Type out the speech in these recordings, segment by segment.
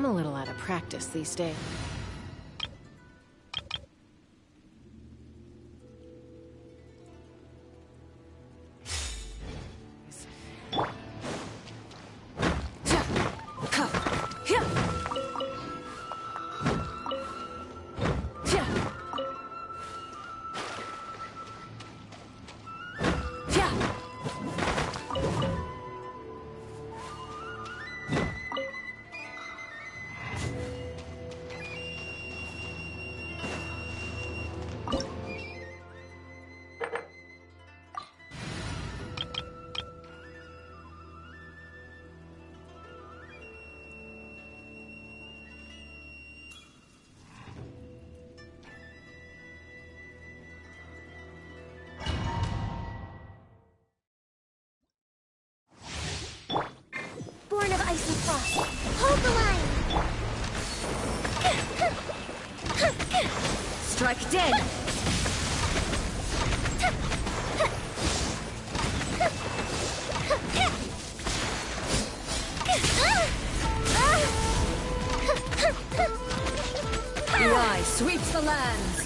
I'm a little out of practice these days. Born of ice and frost, hold the line! Strike dead! The eye sweeps the lands!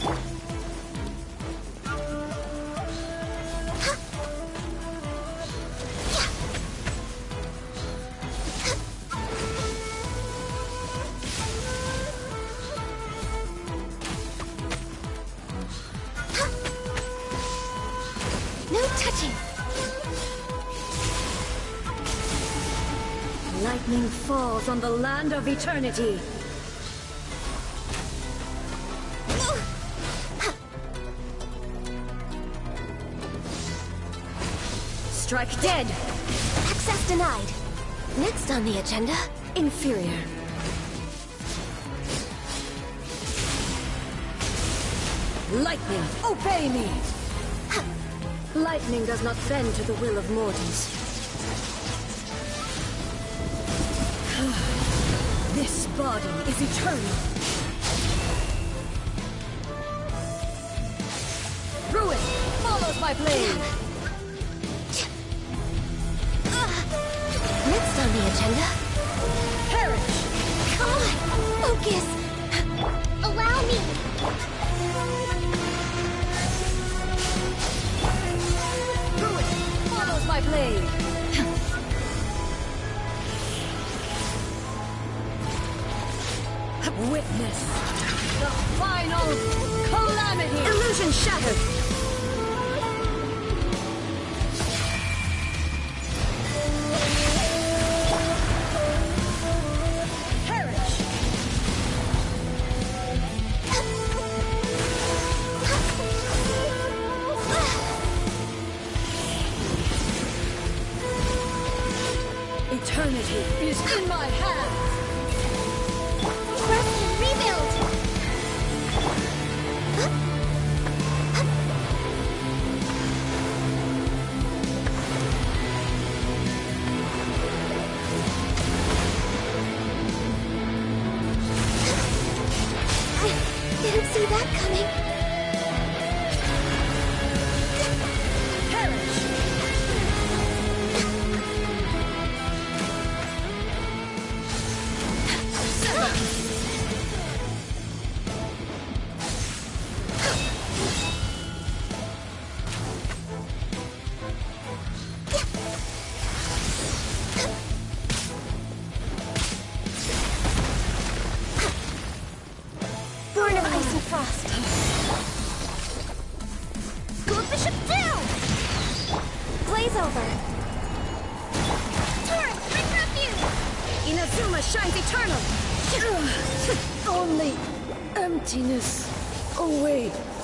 No touching! Lightning falls on the land of eternity. Strike dead! Access denied. Next on the agenda, Inferior. Lightning, obey me! Lightning does not bend to the will of mortals. This body is eternal. Ruin follows my blade. next on the agenda, Perish! come on, focus! Allow me! Ruin follows my blade. Witness the final calamity! Illusion shattered! Perish! Eternity is in my hands! Rest and rebuild! I didn't see that coming. Perish! Born of ice and frost. Good bishop down! Blaze over. Torrent, bring refuge! Inazuma shines eternal! Only emptiness awaits.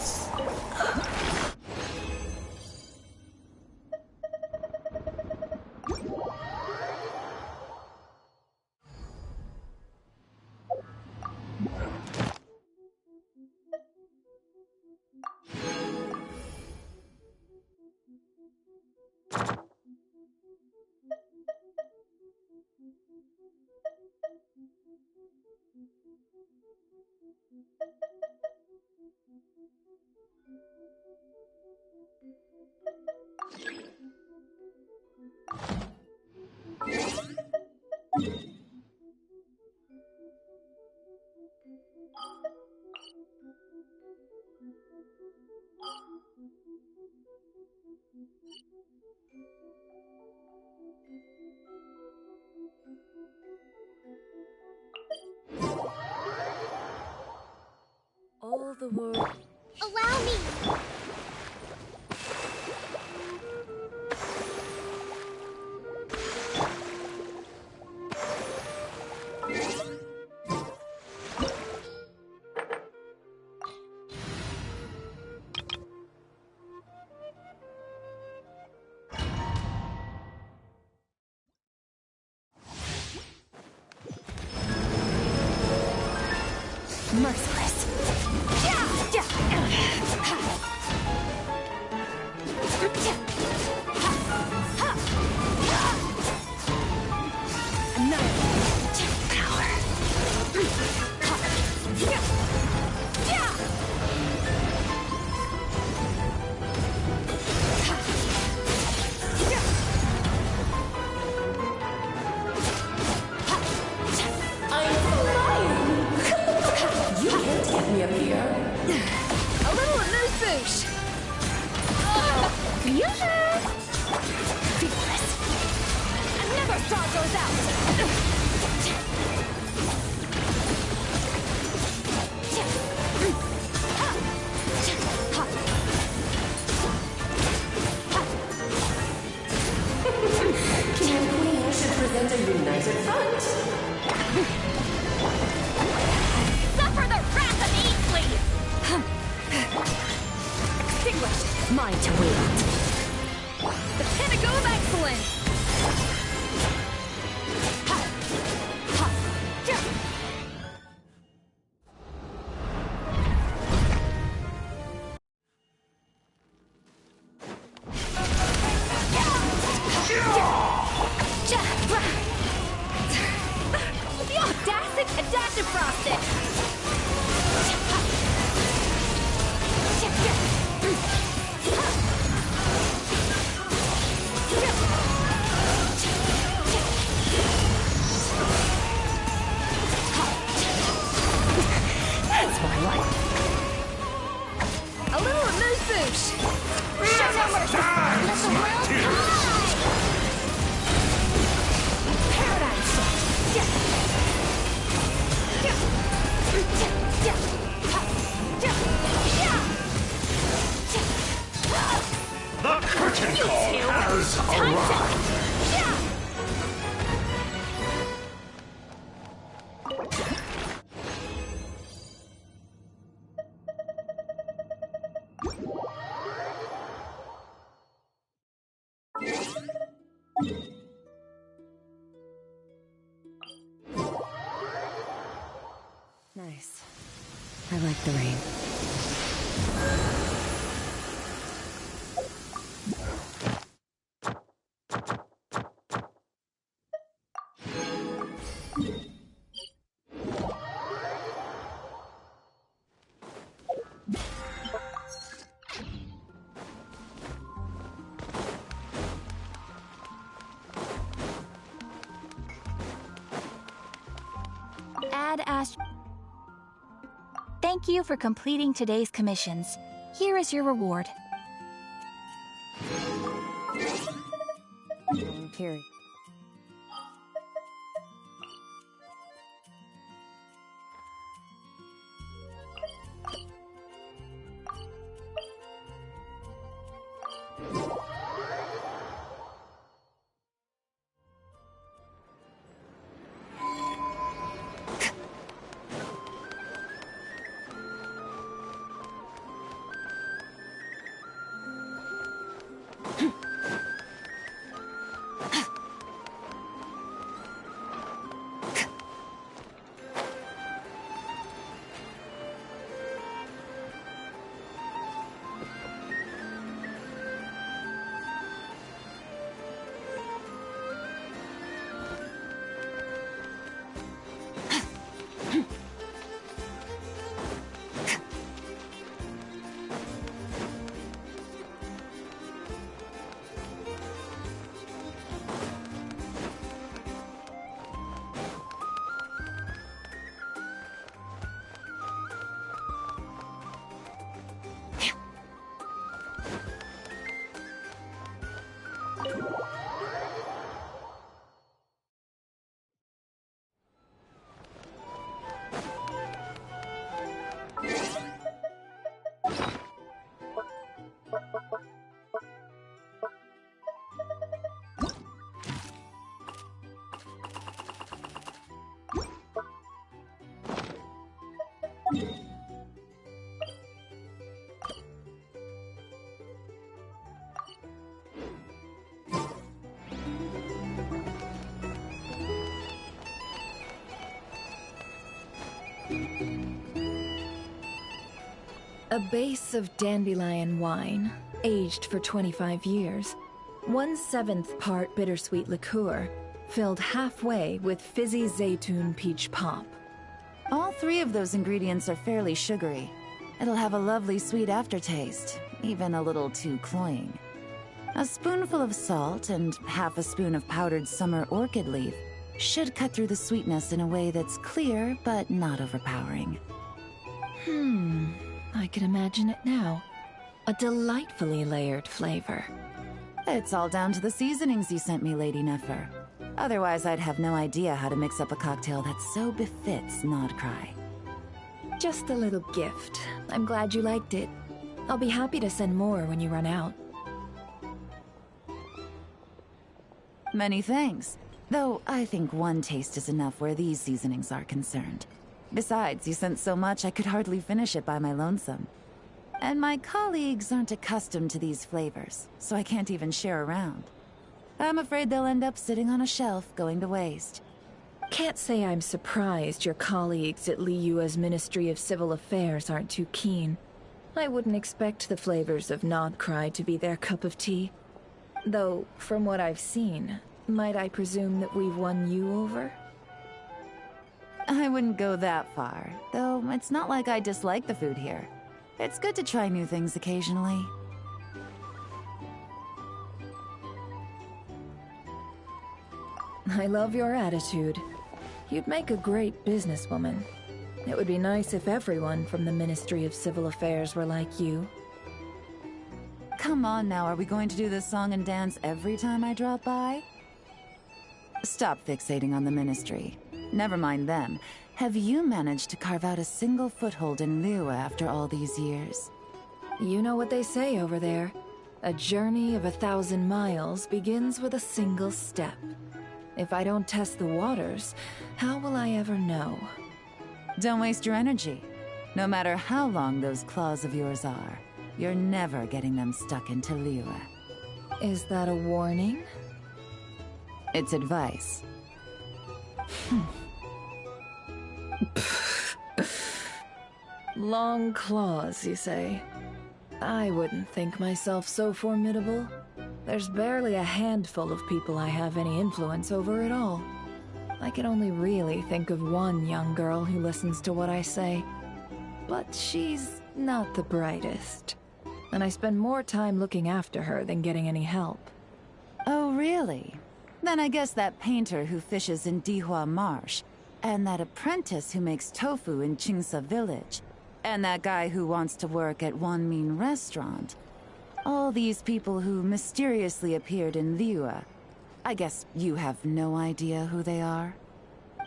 Merciless. Me up here. A little amuse-bouche. Fearless. Another star goes out. King and Queen should present a united front. Suffer the wrath of Eatley! Extinguished. Mine to wield. The pinnacle of excellence. The audacity! Adaptive frosted! That's what I like. A little amuse-bouche. Show no mercy. Let the world die. Paradise. The curtain call has arrived! Nice. I like the rain. Add Thank you for completing today's commissions. Here is your reward. Period. A base of dandelion wine, aged for 25 years. 1/7 part bittersweet liqueur, filled halfway with fizzy zaytun peach pop. All three of those ingredients are fairly sugary. It'll have a lovely sweet aftertaste, even a little too cloying. A spoonful of salt and half a spoon of powdered summer orchid leaf should cut through the sweetness in a way that's clear but not overpowering. I can imagine it now. A delightfully layered flavor. It's all down to the seasonings you sent me, Lady Nefer. Otherwise, I'd have no idea how to mix up a cocktail that so befits Nodcry. Just a little gift. I'm glad you liked it. I'll be happy to send more when you run out. Many thanks. Though I think one taste is enough where these seasonings are concerned. Besides, you sent so much I could hardly finish it by my lonesome. And my colleagues aren't accustomed to these flavors, so I can't even share around. I'm afraid they'll end up sitting on a shelf, going to waste. Can't say I'm surprised your colleagues at Liyue's Ministry of Civil Affairs aren't too keen. I wouldn't expect the flavors of Nodcry to be their cup of tea. Though, from what I've seen, might I presume that we've won you over? I wouldn't go that far, though it's not like I dislike the food here. It's good to try new things occasionally. I love your attitude. You'd make a great businesswoman. It would be nice if everyone from the Ministry of Civil Affairs were like you. Come on now, are we going to do this song and dance every time I drop by? Stop fixating on the Ministry. Never mind them. Have you managed to carve out a single foothold in Liyue after all these years? You know what they say over there. A journey of 1,000 miles begins with a single step. If I don't test the waters, how will I ever know? Don't waste your energy. No matter how long those claws of yours are, you're never getting them stuck into Liyue. Is that a warning? It's advice. Long claws, you say? I wouldn't think myself so formidable. There's barely a handful of people I have any influence over at all. I can only really think of one young girl who listens to what I say. But she's not the brightest. And I spend more time looking after her than getting any help. Oh, really? Then I guess that painter who fishes in Dihua Marsh, and that apprentice who makes tofu in Qingsa Village, and that guy who wants to work at Wanmin Restaurant. All these people who mysteriously appeared in Liyue. I guess you have no idea who they are?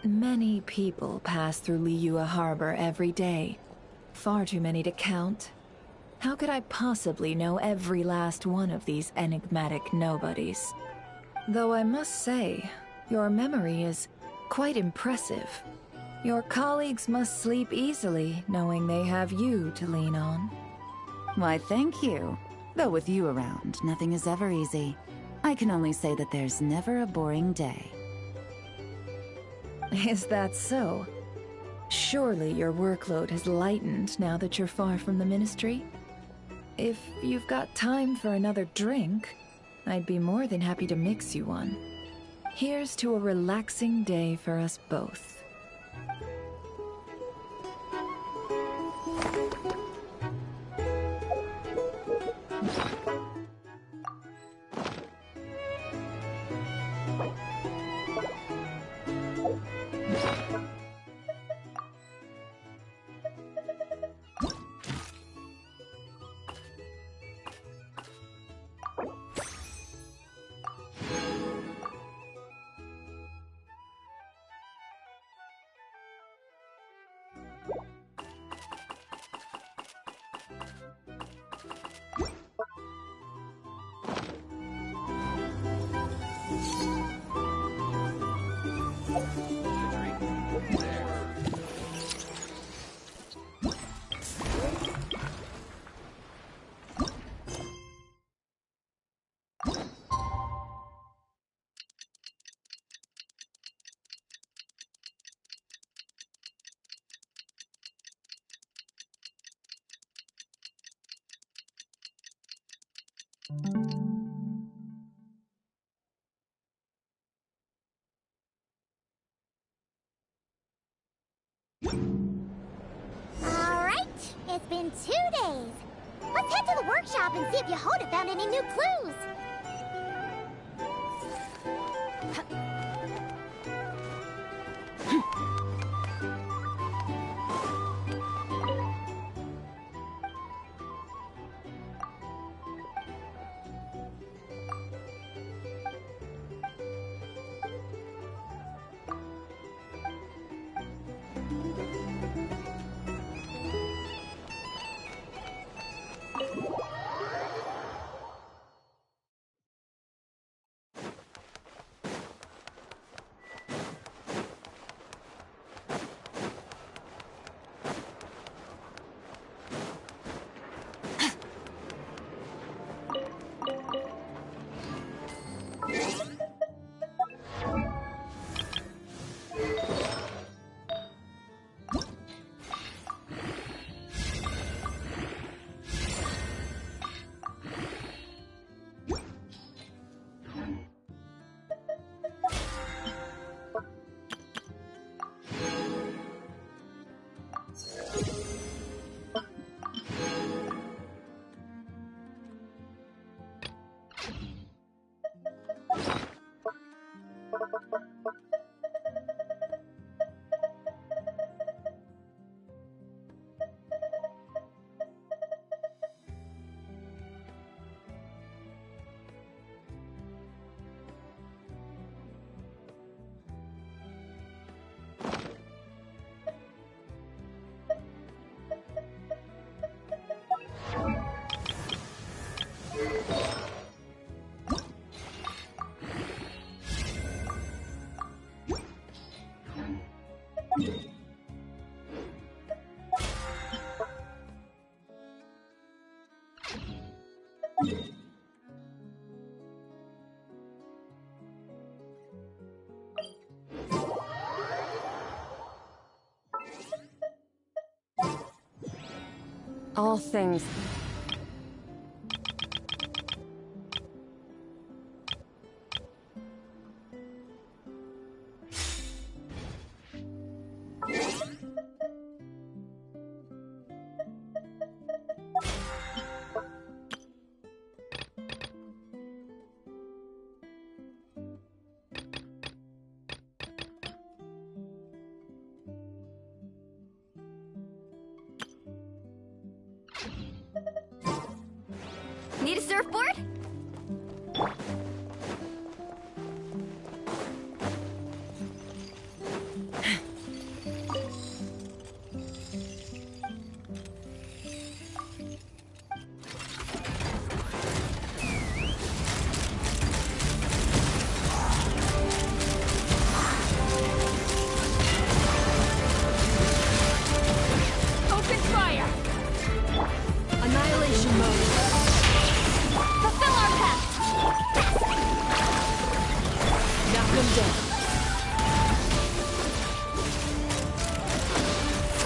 Many people pass through Liyue Harbor every day. Far too many to count. How could I possibly know every last one of these enigmatic nobodies? Though I must say, your memory is quite impressive. Your colleagues must sleep easily, knowing they have you to lean on. Why, thank you. Though with you around, nothing is ever easy. I can only say that there's never a boring day. Is that so? Surely your workload has lightened now that you're far from the Ministry? If you've got time for another drink, I'd be more than happy to mix you one. Here's to a relaxing day for us both. Alright, it's been 2 days. Let's head to the workshop and see if Yehoda found any new clues. All things. Need a surfboard? Open fire! Annihilation mode. Fulfill our pact! Knock them down.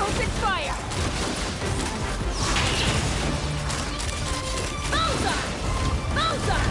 Open fire! Bullseye! Bullseye!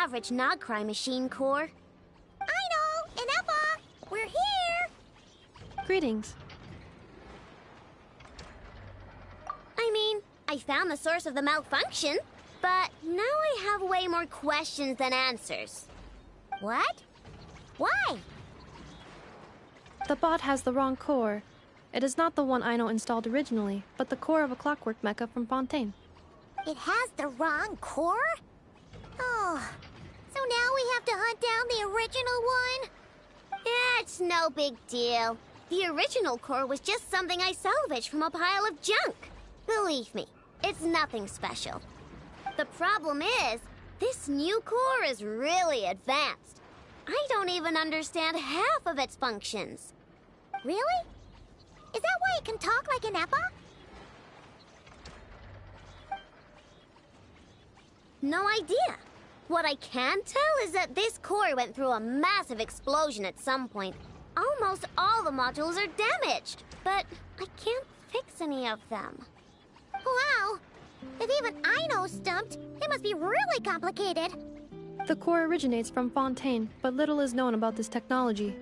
average Nogcry machine core. I know! Inepa! We're here! Greetings. I mean, I found the source of the malfunction, but now I have way more questions than answers. What? Why? The bot has the wrong core. It is not the one Aino installed originally, but the core of a clockwork mecha from Fontaine. It has the wrong core? Oh, so now we have to hunt down the original one? It's no big deal. The original core was just something I salvaged from a pile of junk. Believe me, it's nothing special. The problem is, this new core is really advanced. I don't even understand half of its functions. Really? Is that why it can talk like an Inepa? No idea. What I can tell is that this core went through a massive explosion at some point. Almost all the modules are damaged, but I can't fix any of them. Wow! If even Aino's stumped, it must be really complicated. The core originates from Fontaine, but little is known about this technology.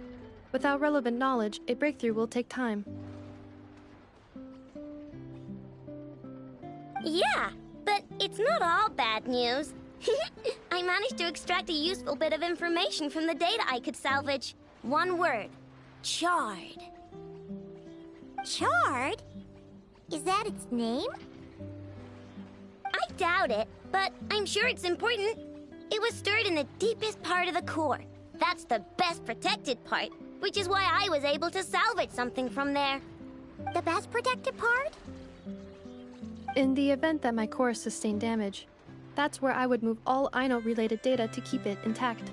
Without relevant knowledge, a breakthrough will take time. Yeah, but it's not all bad news. I managed to extract a useful bit of information from the data I could salvage. One word. Charred. Charred? Is that its name? I doubt it, but I'm sure it's important. It was stored in the deepest part of the core. That's the best protected part, which is why I was able to salvage something from there. The best protected part? In the event that my core sustained damage, that's where I would move all Aino-related data to keep it intact.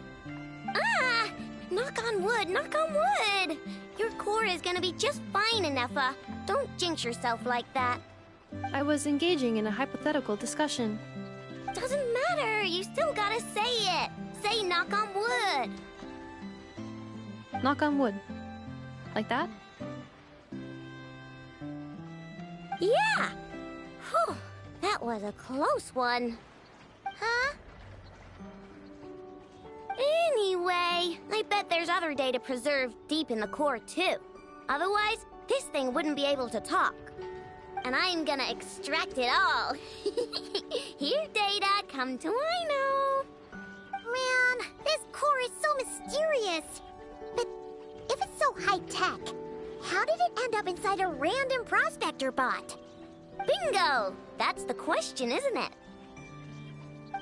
Ah! Knock on wood, knock on wood! Your core is gonna be just fine, Inepa. Don't jinx yourself like that. I was engaging in a hypothetical discussion. Doesn't matter, you still gotta say it. Say knock on wood. Knock on wood. Like that? Yeah! Whew, that was a close one. Huh? Anyway, I bet there's other data preserved deep in the core too. Otherwise, this thing wouldn't be able to talk. And I'm gonna extract it all. Here, data, come to Aino. Man, this core is so mysterious. But if it's so high-tech, how did it end up inside a random prospector bot? Bingo! That's the question, isn't it?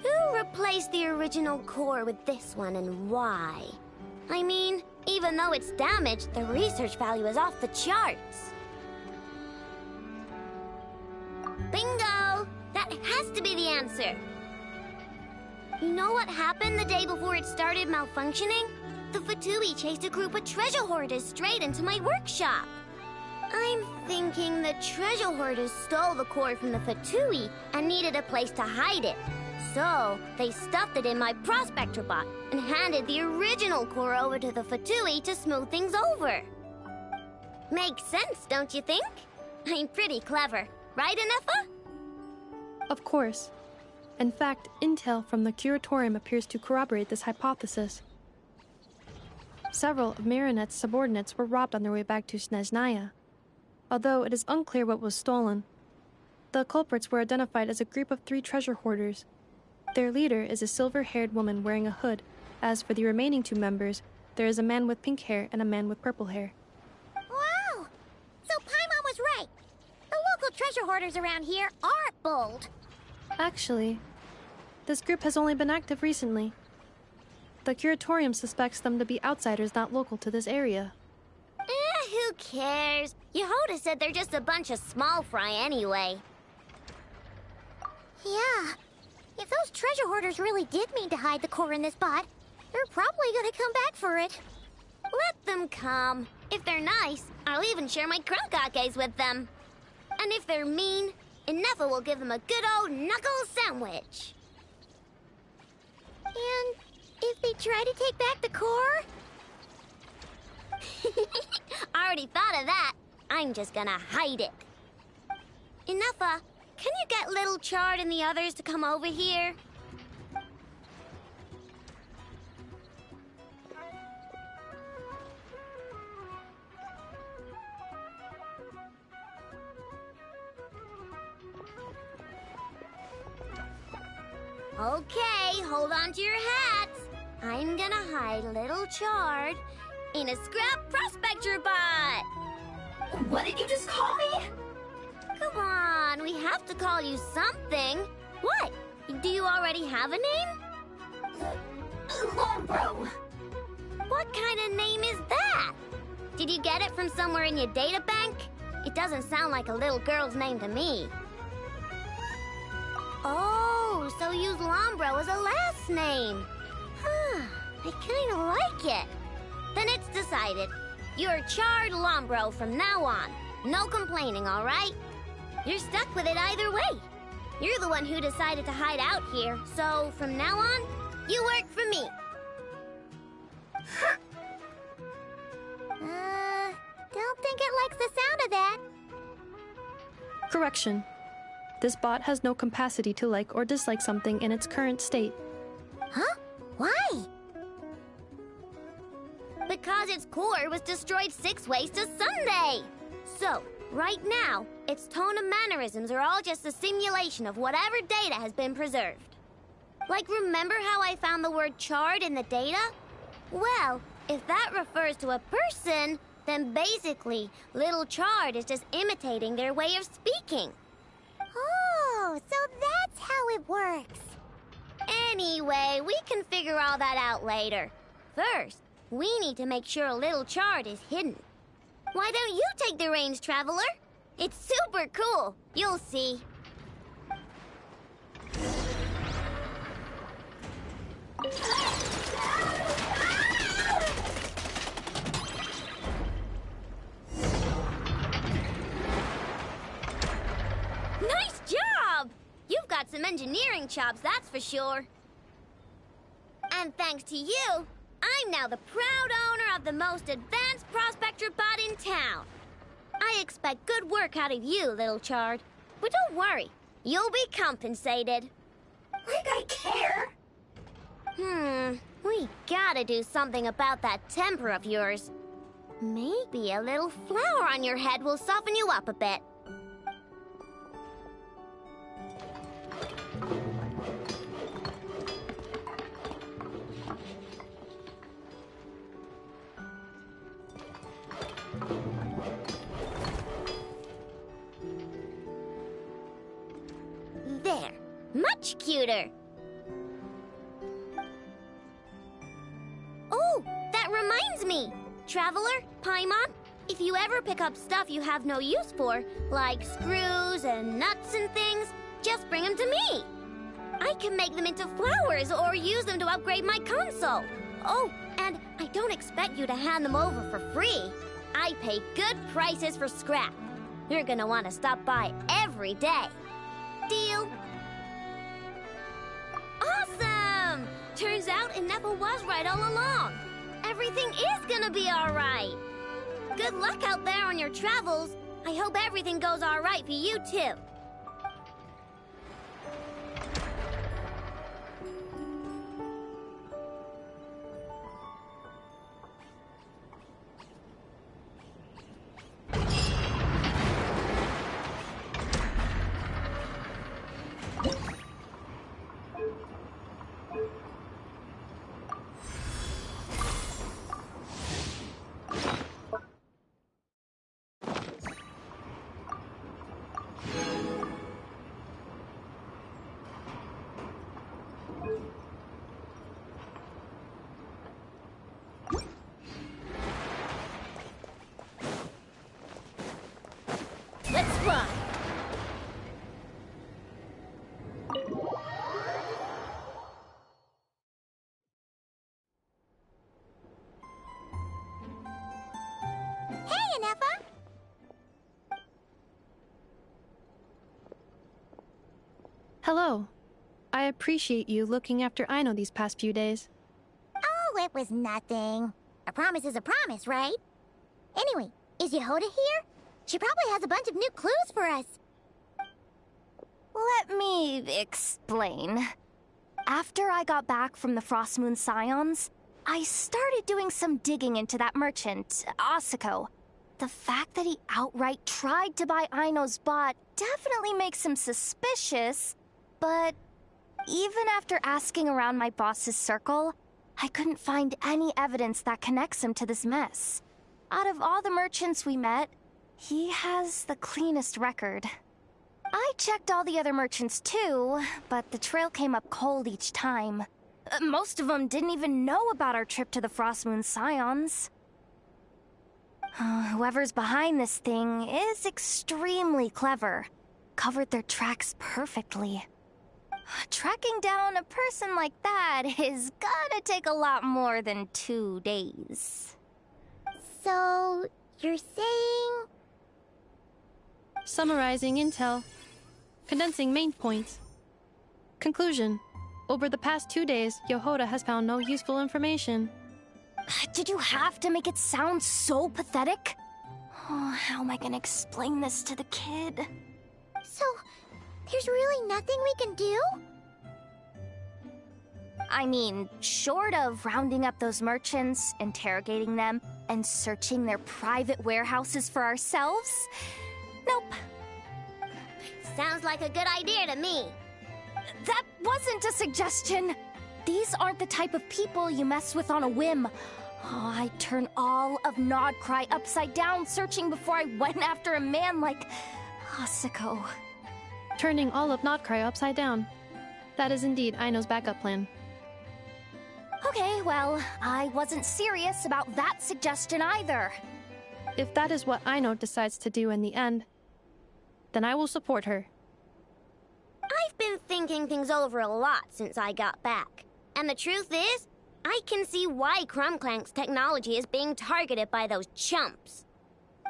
Who replaced the original core with this one and why? I mean, even though it's damaged, the research value is off the charts. Bingo! That has to be the answer. You know what happened the day before it started malfunctioning? The Fatui chased a group of treasure hoarders straight into my workshop. I'm thinking the treasure hoarders stole the core from the Fatui and needed a place to hide it. So, they stuffed it in my prospector bot and handed the original core over to the Fatui to smooth things over. Makes sense, don't you think? I'm pretty clever, right, Inepa? Of course. In fact, intel from the curatorium appears to corroborate this hypothesis. Several of Marinette's subordinates were robbed on their way back to Snezhnaya. Although it is unclear what was stolen, the culprits were identified as a group of 3 treasure hoarders. Their leader is a silver-haired woman wearing a hood. As for the remaining 2 members, there is a man with pink hair and a man with purple hair. Wow! So Paimon was right. The local treasure hoarders around here aren't bold. Actually, this group has only been active recently. The curatorium suspects them to be outsiders not local to this area. Who cares? Yehoda said they're just a bunch of small fry anyway. Yeah. If those treasure hoarders really did mean to hide the core in this bot, they're probably gonna come back for it. Let them come. If they're nice, I'll even share my crankakes with them. And if they're mean, Inepa will give them a good old knuckle sandwich. And if they try to take back the core? I already thought of that. I'm just gonna hide it. Inepa, can you get Little Chard and the others to come over here? Okay, hold on to your hats. I'm gonna hide Little Chard in a scrap prospector bot. What did you just call me? Come on, we have to call you something. What? Do you already have a name? Lombro. What kind of name is that? Did you get it from somewhere in your data bank? It doesn't sound like a little girl's name to me. Oh, so use Lombro as a last name. Huh, I kind of like it. Then it's decided. You're Chard Lombro from now on. No complaining, all right? You're stuck with it either way. You're the one who decided to hide out here, so from now on, you work for me. Don't think it likes the sound of that. Correction. This bot has no capacity to like or dislike something in its current state. Huh? Why? Because its core was destroyed 6 ways to Sunday. So, right now, its tone and mannerisms are all just a simulation of whatever data has been preserved. Like, remember how I found the word Chard in the data? Well, if that refers to a person, then basically, Little Chard is just imitating their way of speaking. Oh, so that's how it works. Anyway, we can figure all that out later. First, we need to make sure Little Chard is hidden. Why don't you take the reins, Traveler? It's super cool. You'll see. Nice job! You've got some engineering chops, that's for sure. And thanks to you, I'm now the proud owner of the most advanced prospector bot in town. I expect good work out of you, Little Chard. But don't worry, you'll be compensated. Like I care. We gotta do something about that temper of yours. Maybe a little flower on your head will soften you up a bit. There, much cuter. Oh, that reminds me. Traveler, Paimon, if you ever pick up stuff you have no use for, like screws and nuts and things, just bring them to me. I can make them into flowers or use them to upgrade my console. Oh, and I don't expect you to hand them over for free. I pay good prices for scrap. You're gonna want to stop by every day. Deal? Awesome! Turns out Ineppa was right all along. Everything is gonna be all right. Good luck out there on your travels. I hope everything goes all right for you, too. Let's fly. Hey, Ineppa. Hello. I appreciate you looking after Aino these past few days. Oh, it was nothing. A promise is a promise, right? Anyway, is Yehoda here? She probably has a bunch of new clues for us. Let me explain. After I got back from the Frost Moon Scions, I started doing some digging into that merchant, Asako. The fact that he outright tried to buy Aino's bot definitely makes him suspicious, but Even after asking around my boss's circle, I couldn't find any evidence that connects him to this mess. Out of all the merchants we met, he has the cleanest record. I checked all the other merchants too, but the trail came up cold each time. Most of them didn't even know about our trip to the Frostmoon Scions. Whoever's behind this thing is extremely clever. Covered their tracks perfectly. Tracking down a person like that is gonna take a lot more than 2 days. So, you're saying... Summarizing intel. Condensing main points. Conclusion. Over the past 2 days, Yehoda has found no useful information. Did you have to make it sound so pathetic? Oh, how am I gonna explain this to the kid? So, there's really nothing we can do? I mean, short of rounding up those merchants, interrogating them, and searching their private warehouses for ourselves? Nope. Sounds like a good idea to me. That wasn't a suggestion! These aren't the type of people you mess with on a whim. Oh, I'd turn all of Nodcry upside down searching before I went after a man like Asako. Turning all of Notcry upside down. That is indeed Aino's backup plan. Okay, well, I wasn't serious about that suggestion either. If that is what Aino decides to do in the end, then I will support her. I've been thinking things over a lot since I got back. And the truth is, I can see why Crumclank's technology is being targeted by those chumps.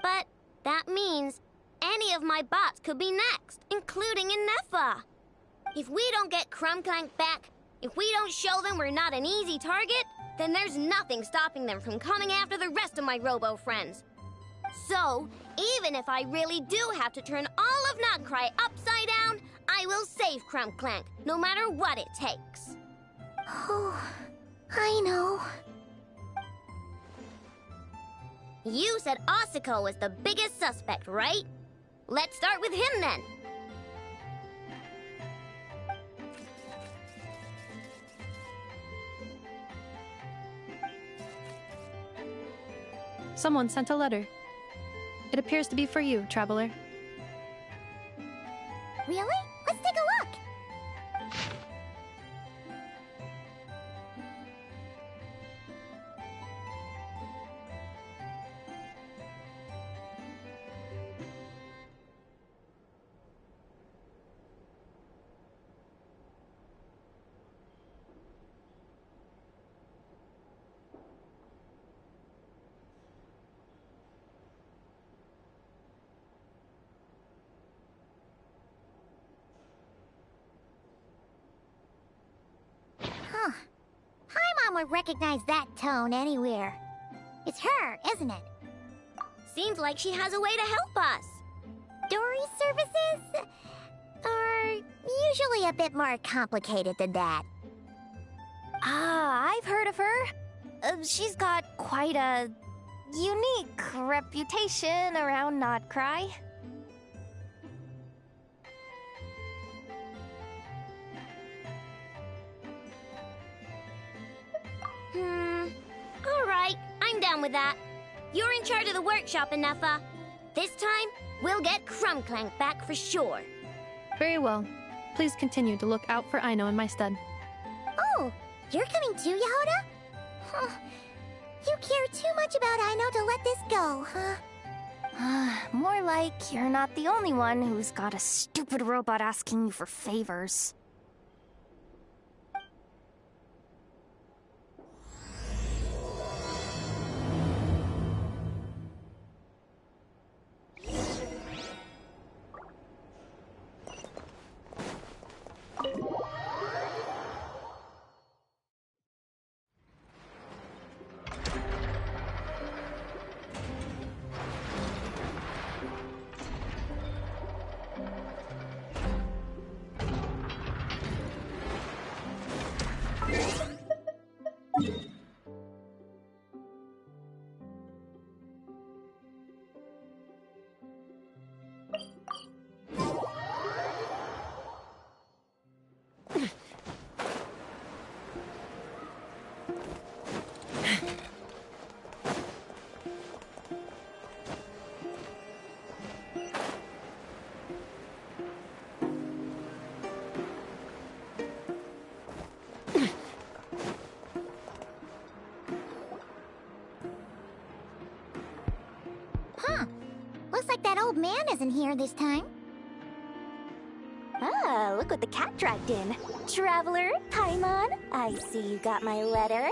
But that means any of my bots could be next, including Inefa. If we don't get Crumclank back, if we don't show them we're not an easy target, then there's nothing stopping them from coming after the rest of my robo friends. So, even if I really do have to turn all of Notcry upside down, I will save Crumclank, no matter what it takes. Oh, I know. You said Asako was the biggest suspect, right? Let's start with him then. Someone sent a letter. It appears to be for you, traveler. Really? Let's take a look! Huh. Paimon would recognize that tone anywhere. It's her, isn't it? Seems like she has a way to help us. Dory's services are usually a bit more complicated than that. Ah, I've heard of her. She's got quite a unique reputation around Nodcry. Alright, I'm down with that. You're in charge of the workshop, Inefa. This time, we'll get Crumclank back for sure. Very well. Please continue to look out for Aino in my stead. Oh, you're coming too, Yehoda? Huh. You care too much about Aino to let this go, huh? More like you're not the only one who's got a stupid robot asking you for favors. like that old man isn't here this time. Ah, look what the cat dragged in. Traveler, Paimon, I see you got my letter.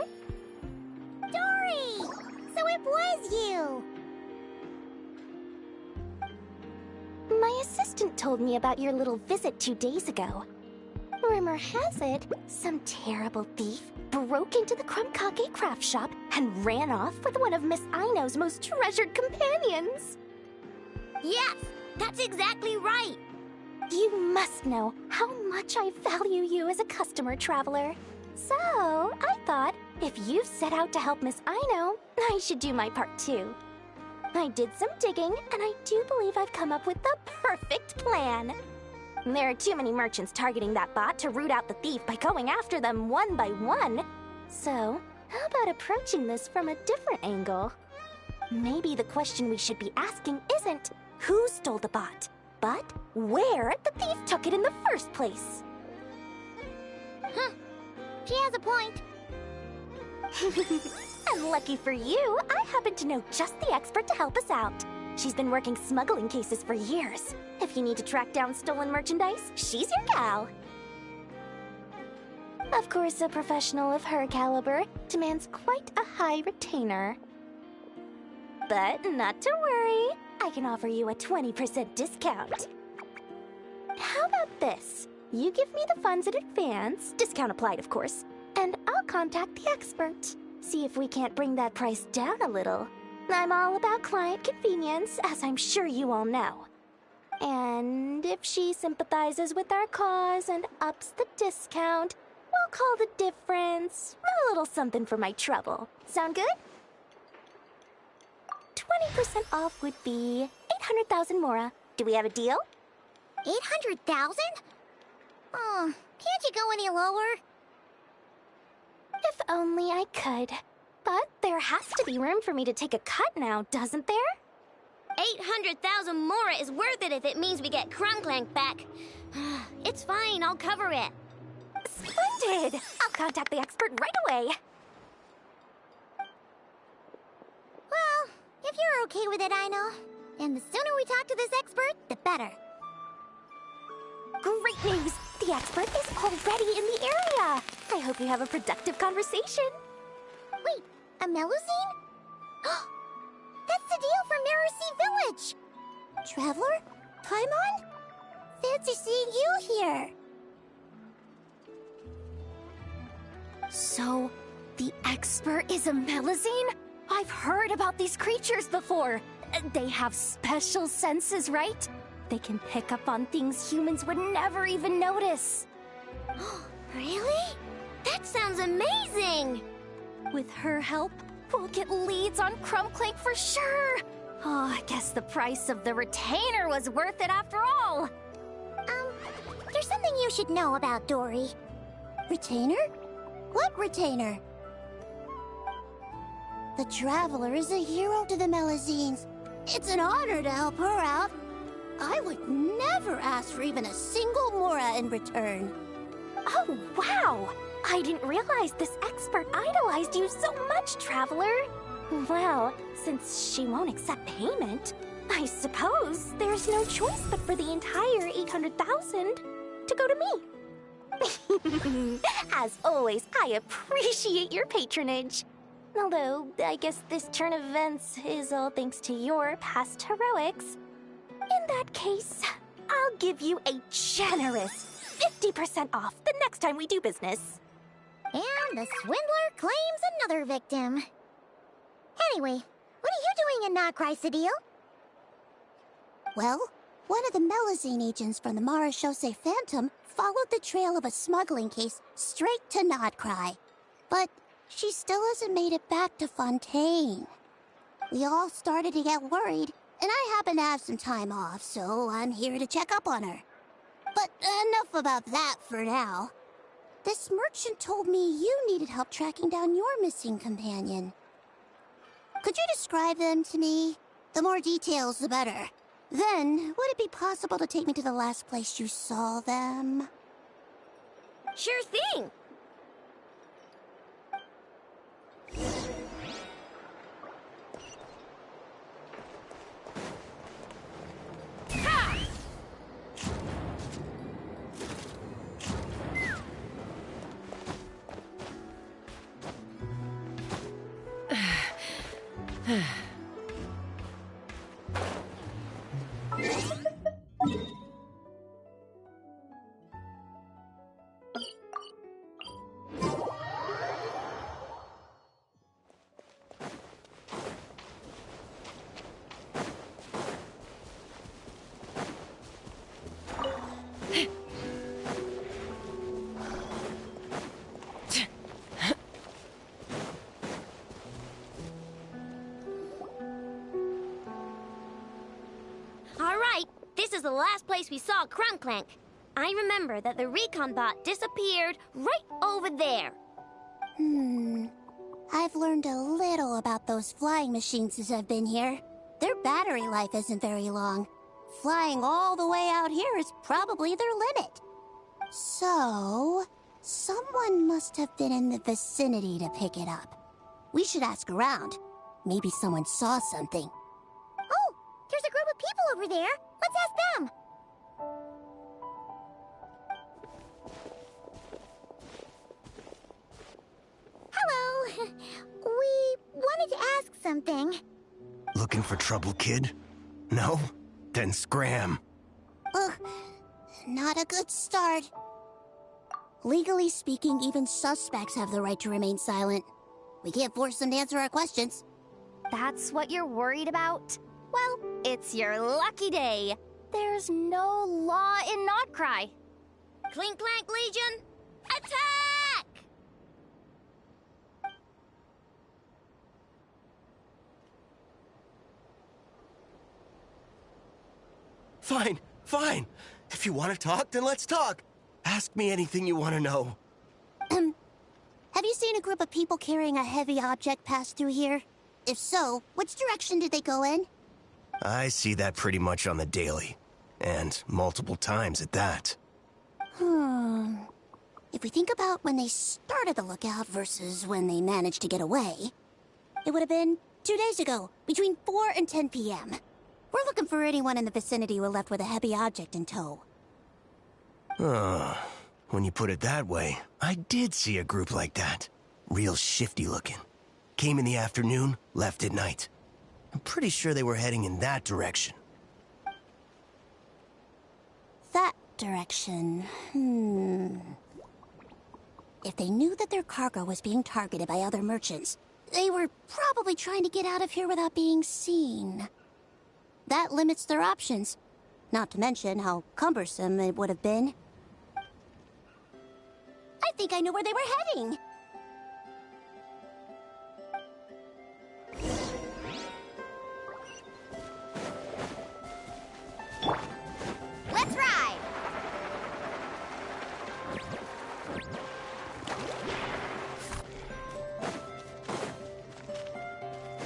Dory! So it was you! My assistant told me about your little visit 2 days ago. Rumor has it, some terrible thief broke into the Krumkake craft shop and ran off with one of Miss Aino's most treasured companions. Yes, that's exactly right. You must know how much I value you as a customer, Traveler. So, I thought, if you set out to help Miss Aino, I should do my part too. I did some digging, and I do believe I've come up with the perfect plan. There are too many merchants targeting that bot to root out the thief by going after them one by one. So, how about approaching this from a different angle? Maybe the question we should be asking isn't who stole the bot, but where the thief took it in the first place. Huh. She has a point. And lucky for you, I happen to know just the expert to help us out. She's been working smuggling cases for years. If you need to track down stolen merchandise, she's your gal. Of course, a professional of her caliber demands quite a high retainer. But not to worry, I can offer you a 20% discount. How about this? You give me the funds in advance, discount applied of course, and I'll contact the expert. See if we can't bring that price down a little. I'm all about client convenience, as I'm sure you all know. And if she sympathizes with our cause and ups the discount, we'll call the difference a little something for my trouble. Sound good? 20% off would be 800,000 mora. Do we have a deal? 800,000? Oh, can't you go any lower? If only I could. But there has to be room for me to take a cut now, doesn't there? 800,000 mora is worth it if it means we get Krumklank back. It's fine, I'll cover it. Splendid! I'll contact the expert right away. Well, if you're okay with it, Aino. And the sooner we talk to this expert, the better. Great news! The expert is already in the area! I hope you have a productive conversation. Wait, a Melusine? That's the deal from Mercy Village! Traveler? Paimon? Fancy seeing you here! So, the expert is a Melusine? I've heard about these creatures before. They have special senses, right? They can pick up on things humans would never even notice. Really? That sounds amazing! With her help, we'll get leads on Krumklank for sure. Oh, I guess the price of the retainer was worth it after all. There's something you should know about Dory. Retainer? What retainer? The Traveler is a hero to the Melusines. It's an honor to help her out. I would never ask for even a single mora in return. Oh, wow! I didn't realize this expert idolized you so much, Traveler. Well, since she won't accept payment, I suppose there's no choice but for the entire 800,000 to go to me. As always, I appreciate your patronage. Although, I guess this turn of events is all thanks to your past heroics. In that case, I'll give you a generous 50% off the next time we do business. And the swindler claims another victim. Anyway, what are you doing in Nochrysodil? Well, one of the Melusine agents from the Marechaussee Phantom followed the trail of a smuggling case straight to Nodcry. But she still hasn't made it back to Fontaine. We all started to get worried, and I happen to have some time off, so I'm here to check up on her. But enough about that for now. This merchant told me you needed help tracking down your missing companion. Could you describe them to me? The more details, the better. Then, would it be possible to take me to the last place you saw them? Sure thing! All right, this is the last place we saw Crunklank. I remember that the recon bot disappeared right over there. I've learned a little about those flying machines since I've been here. Their battery life isn't very long. Flying all the way out here is probably their limit. So, someone must have been in the vicinity to pick it up. We should ask around. Maybe someone saw something. Oh, there's a group of people over there. Let's ask them. Hello. We wanted to ask something. Looking for trouble, kid? No? Then scram. Ugh, not a good start. Legally speaking, even suspects have the right to remain silent. We can't force them to answer our questions. That's what you're worried about? Well, it's your lucky day. There's no law in Notcry. Clink Clank Legion, attack! Fine, fine. If you want to talk, then let's talk. Ask me anything you want to know. Have you seen a group of people carrying a heavy object pass through here? If so, which direction did they go in? I see that pretty much on the daily. And multiple times at that. If we think about when they started the lookout versus when they managed to get away, it would have been 2 days ago, between 4 and 10 p.m. We're looking for anyone in the vicinity who left with a heavy object in tow. When you put it that way, I did see a group like that. Real shifty looking. Came in the afternoon, left at night. I'm pretty sure they were heading in that direction. That direction, If they knew that their cargo was being targeted by other merchants, they were probably trying to get out of here without being seen. That limits their options. Not to mention how cumbersome it would have been. I think I know where they were heading. Let's ride!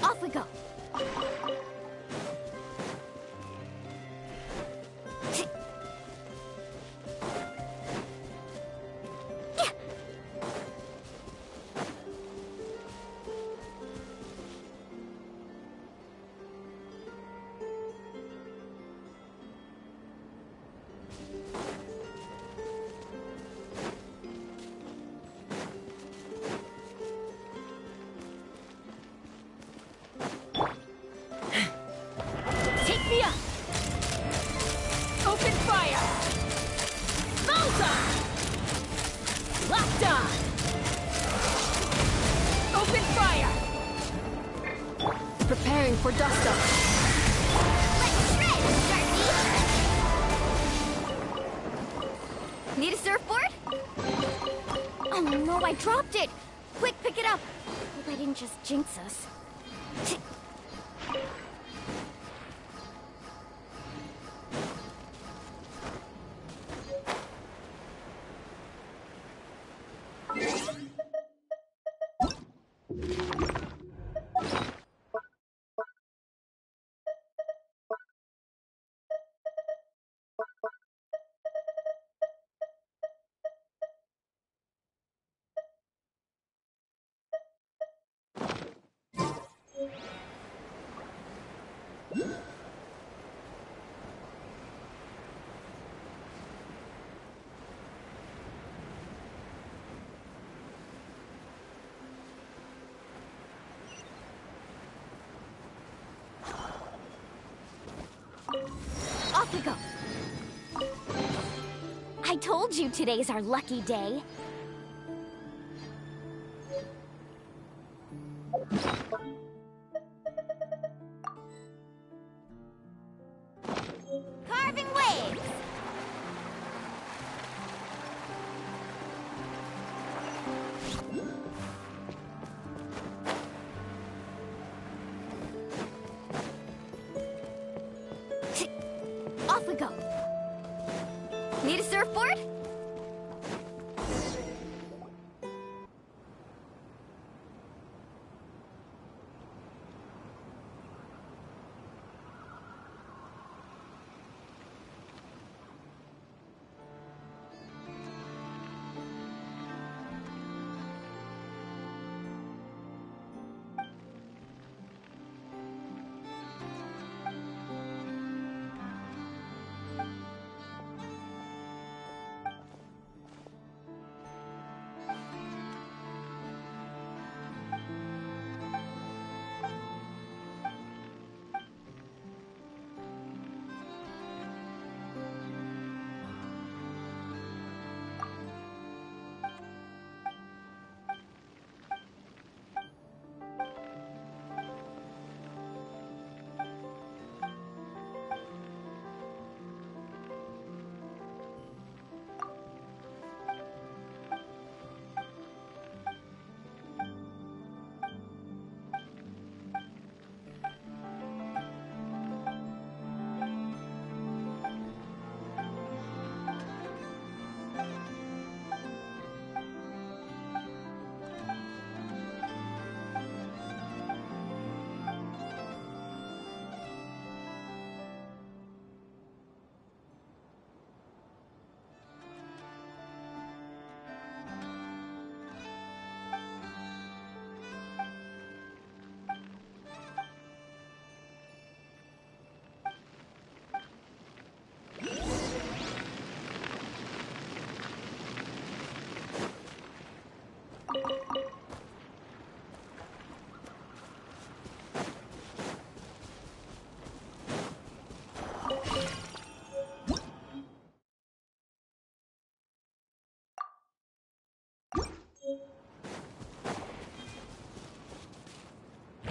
Off we go. Take me up! Open fire! Bullseye! Locked on! Open fire! Preparing for dust-up. Let's shred, Darky! Need a surfboard? Oh no, I dropped it! Quick, pick it up! Hope I didn't just jinx us. Off we go! I told you today's our lucky day. Carving waves! Off we go. Need a surfboard?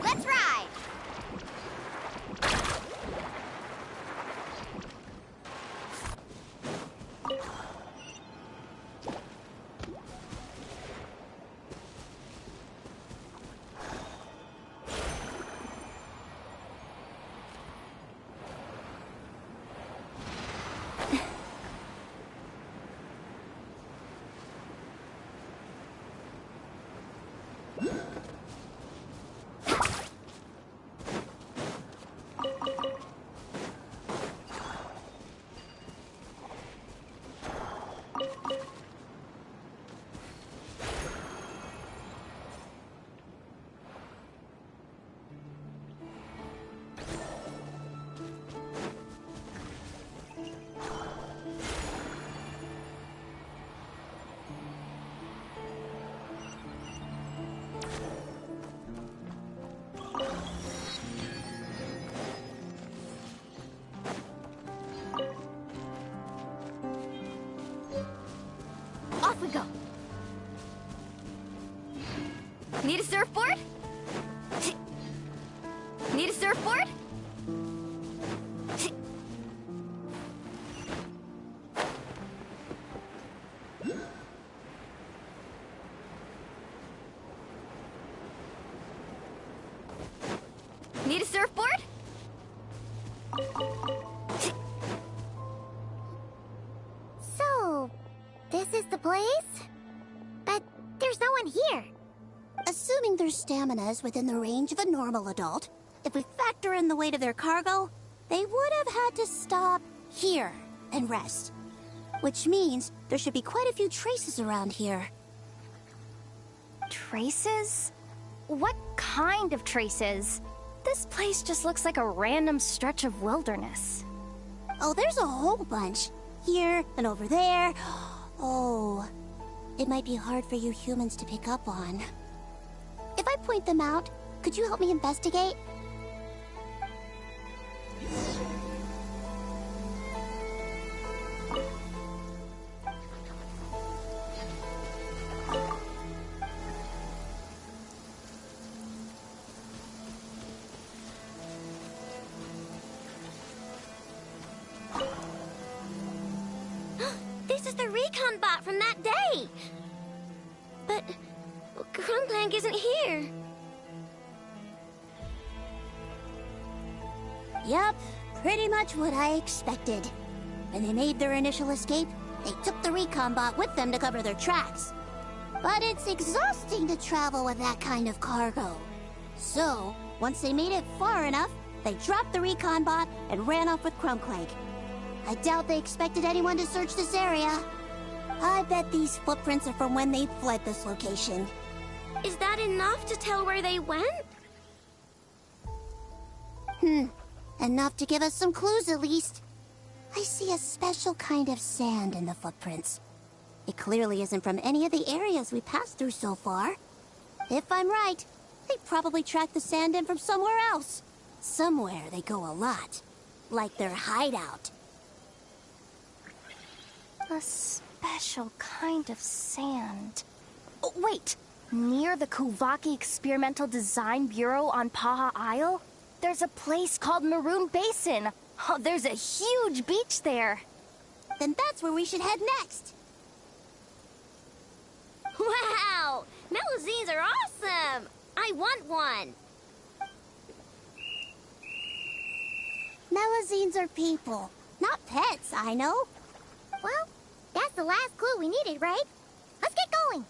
Let's ride! Off we go. Need a surfboard? Need a surfboard? Need a surfboard? So, this is the place? But there's no one here. Assuming their stamina is within the range of a normal adult, if we factor in the weight of their cargo, they would have had to stop here and rest. Which means there should be quite a few traces around here. Traces? What kind of traces? This place just looks like a random stretch of wilderness. Oh, there's a whole bunch. Here and over there. Oh, it might be hard for you humans to pick up on. If I point them out, could you help me investigate? wasn't here. Yep, pretty much what I expected. When they made their initial escape, they took the recon bot with them to cover their tracks. But it's exhausting to travel with that kind of cargo. So, once they made it far enough, they dropped the recon bot and ran off with Crumbclank. I doubt they expected anyone to search this area. I bet these footprints are from when they fled this location. Is that enough to tell where they went? Enough to give us some clues at least. I see a special kind of sand in the footprints. It clearly isn't from any of the areas we passed through so far. If I'm right, they probably tracked the sand in from somewhere else. Somewhere they go a lot. Like their hideout. A special kind of sand. Oh, wait! Near the Kuvaki Experimental Design Bureau on Paha Isle, there's a place called Maroon Basin. Oh, there's a huge beach there. Then that's where we should head next. Wow! Melusines are awesome! I want one! Melusines are people, not pets, I know. Well, that's the last clue we needed, right? Let's get going!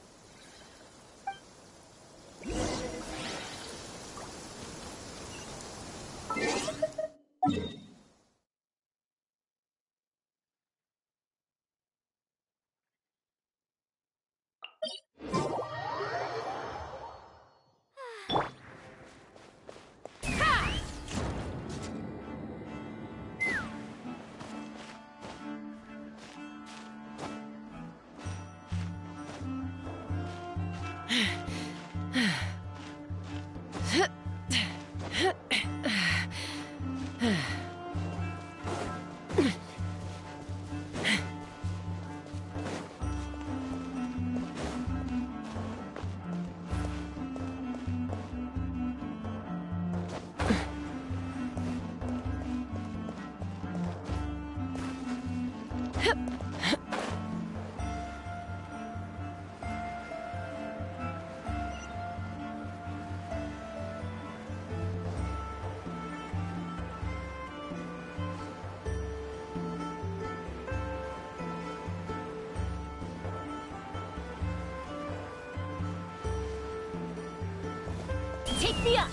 Take me up!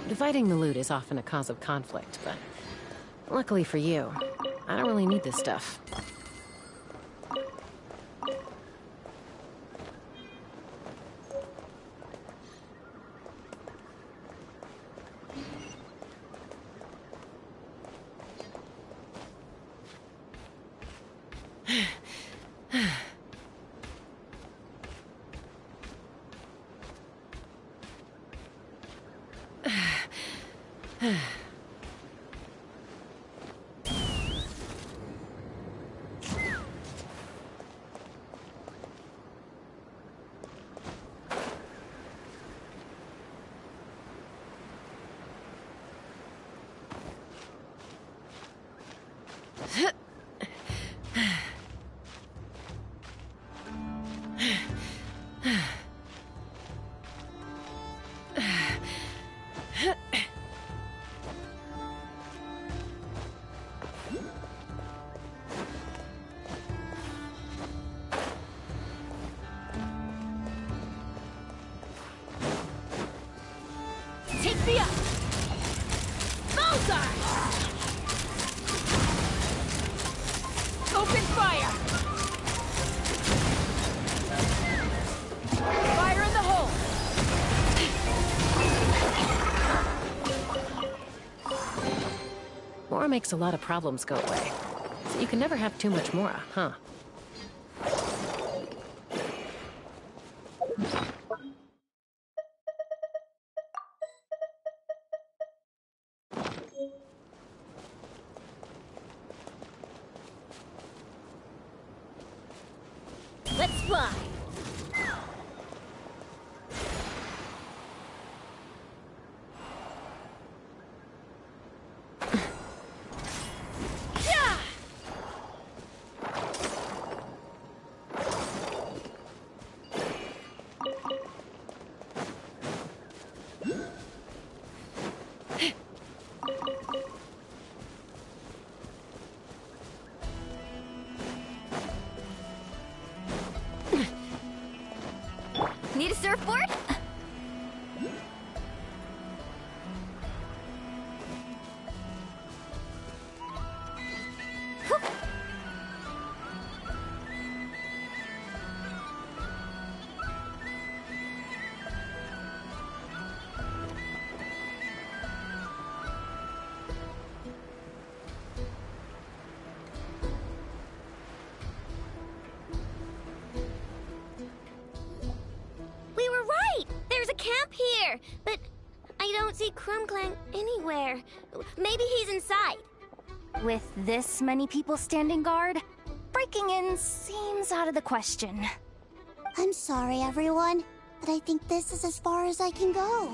Dividing the loot is often a cause of conflict, but luckily for you, I don't really need this stuff. makes a lot of problems go away. So you can never have too much mora, huh? Let's fly! Need a surfboard? We were right! There's a camp here! But I don't see Krumklang anywhere. Maybe he's inside. With this many people standing guard, breaking in seems out of the question. I'm sorry, everyone, but I think this is as far as I can go.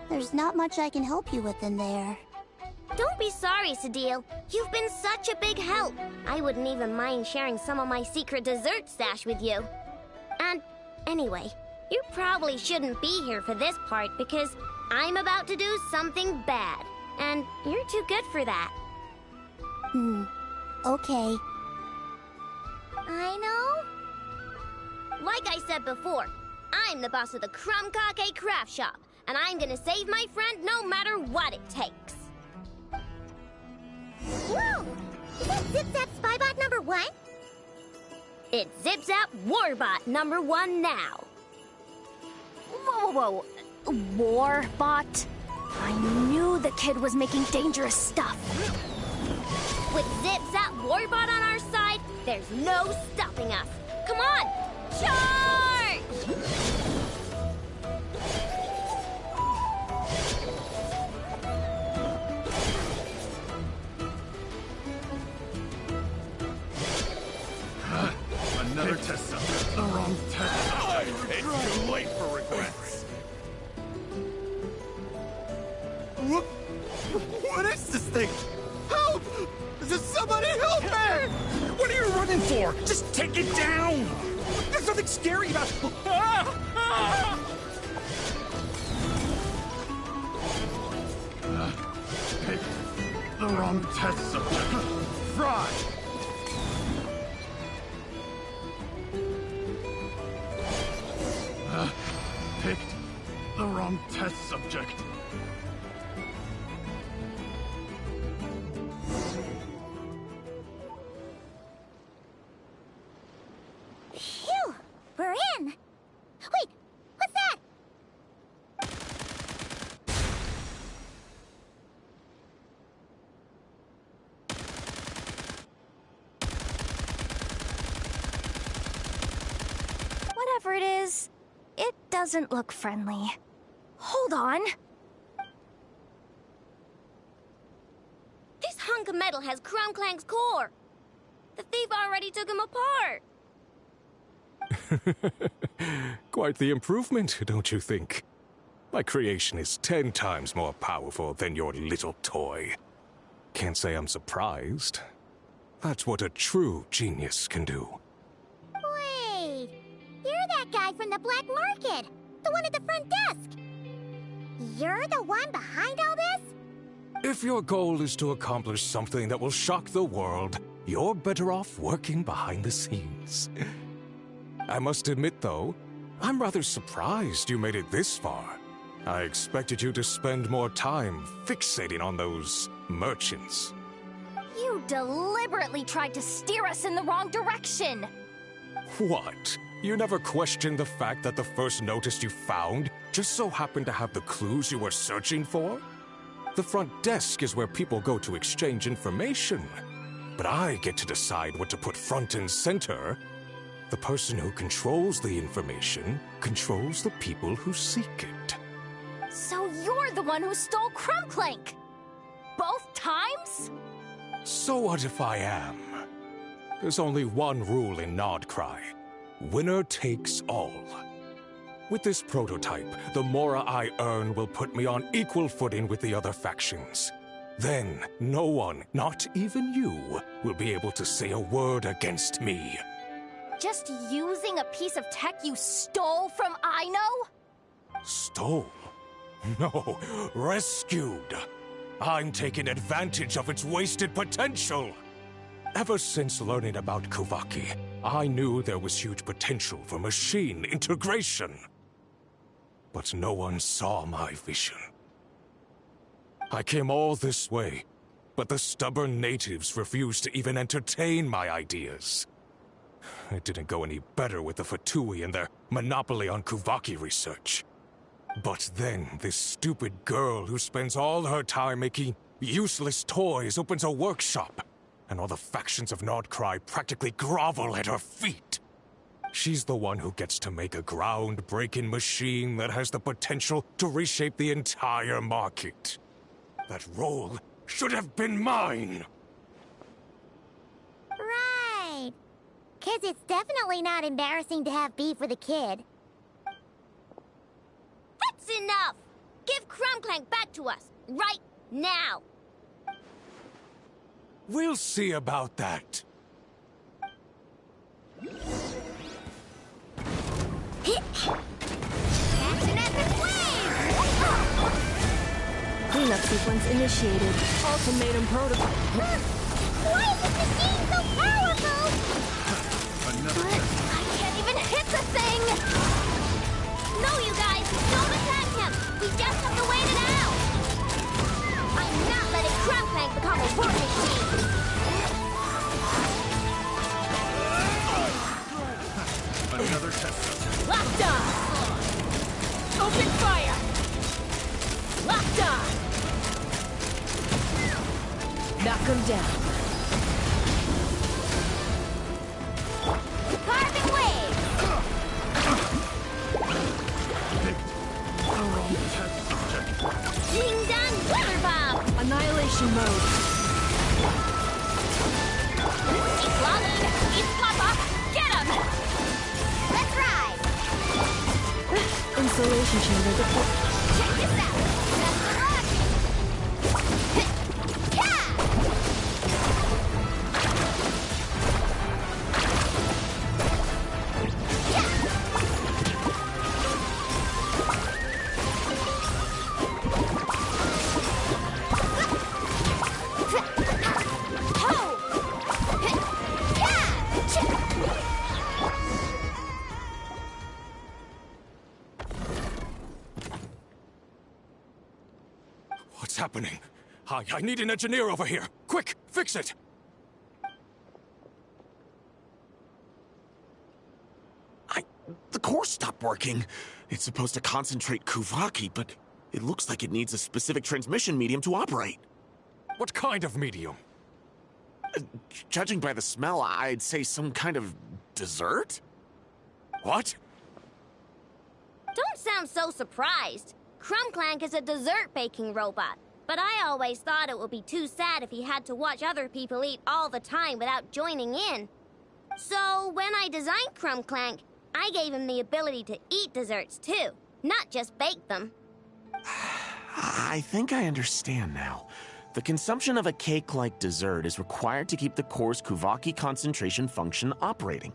There's not much I can help you with in there. Don't be sorry, Sadil. You've been such a big help. I wouldn't even mind sharing some of my secret dessert stash with you. And anyway, you probably shouldn't be here for this part because I'm about to do something bad. And you're too good for that. Okay. I know. Like I said before, I'm the boss of the Krumkake Craft Shop, and I'm gonna save my friend no matter what it takes. Whoa! Is that Zip-Zap Spybot number 1? It's Zip-Zap Warbot number 1 now. Whoa, whoa, whoa. Warbot? I knew the kid was making dangerous stuff. With Zip-Zap Warbot on our side, there's no stopping us. Come on, charge! Another test subject. The wrong test. It's too late for regrets. What is this thing? Help! Does somebody help me? What are you running for? Just take it down! There's nothing scary about it. Picked the wrong test subject. Fry! Picked the wrong test subject. Phew! We're in! Wait! What's that? Whatever it is, it doesn't look friendly. Hold on. This hunk of metal has Krumklang's core. The thief already took him apart. Quite the improvement, don't you think? My creation is 10 times more powerful than your little toy. Can't say I'm surprised. That's what a true genius can do. Wait! You're that guy from the black market! The one at the front desk! You're the one behind all this? If your goal is to accomplish something that will shock the world, you're better off working behind the scenes. I must admit, though, I'm rather surprised you made it this far. I expected you to spend more time fixating on those merchants. You deliberately tried to steer us in the wrong direction! What? You never questioned the fact that the first notice you found just so happened to have the clues you were searching for? The front desk is where people go to exchange information. But I get to decide what to put front and center. The person who controls the information controls the people who seek it. So you're the one who stole Crumbclank? Both times? So what if I am? There's only one rule in Nodcry. Winner takes all. With this prototype, the Mora I earn will put me on equal footing with the other factions. Then, no one, not even you, will be able to say a word against me. Just using a piece of tech you stole from Aino? Stole? No, rescued. I'm taking advantage of its wasted potential. Ever since learning about Kuvaki, I knew there was huge potential for machine integration. But no one saw my vision. I came all this way, but the stubborn natives refused to even entertain my ideas. It didn't go any better with the Fatui and their monopoly on Kuvaki research. But then, this stupid girl who spends all her time making useless toys opens a workshop, and all the factions of Nodcry practically grovel at her feet. She's the one who gets to make a groundbreaking machine that has the potential to reshape the entire market. That role should have been mine! Right. 'Cause it's definitely not embarrassing to have beef with a kid. That's enough! Give Crumbclank back to us, right now! We'll see about that. Action at the flame! Cleanup sequence initiated. Ultimatum protocol. Why is this machine so powerful? But I can't even hit the thing! No, you guys, don't attack him! We just have to wait it out! I'm not letting Crumbclank become a war machine! Another test. Locked on! Open fire! Locked on! Knock him down. Carbon wave! Ding dong weather bomb! Annihilation mode. Keep lolling! Keep Papa! Get him! Let's ride! Insulation chamber deployed. Check this out! Best of luck! What's happening? I need an engineer over here. Quick, fix it! The core stopped working. It's supposed to concentrate Kuvaki, but it looks like it needs a specific transmission medium to operate. What kind of medium? Judging by the smell, I'd say some kind of dessert? What? Don't sound so surprised. Crumbclank is a dessert baking robot, but I always thought it would be too sad if he had to watch other people eat all the time without joining in. So when I designed Crumbclank, I gave him the ability to eat desserts too, not just bake them. I think I understand now. The consumption of a cake-like dessert is required to keep the core's Kuvaki concentration function operating.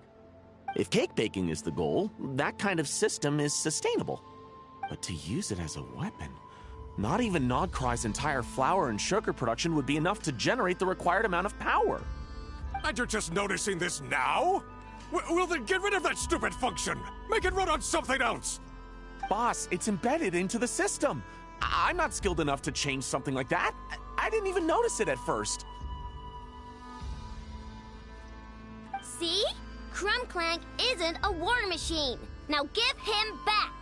If cake baking is the goal, that kind of system is sustainable. But to use it as a weapon, not even Nodcry's entire flour and sugar production would be enough to generate the required amount of power. And you're just noticing this now? Well then get rid of that stupid function! Make it run on something else! Boss, it's embedded into the system. I'm not skilled enough to change something like that. I didn't even notice it at first. See? Crumbclank isn't a war machine. Now give him back!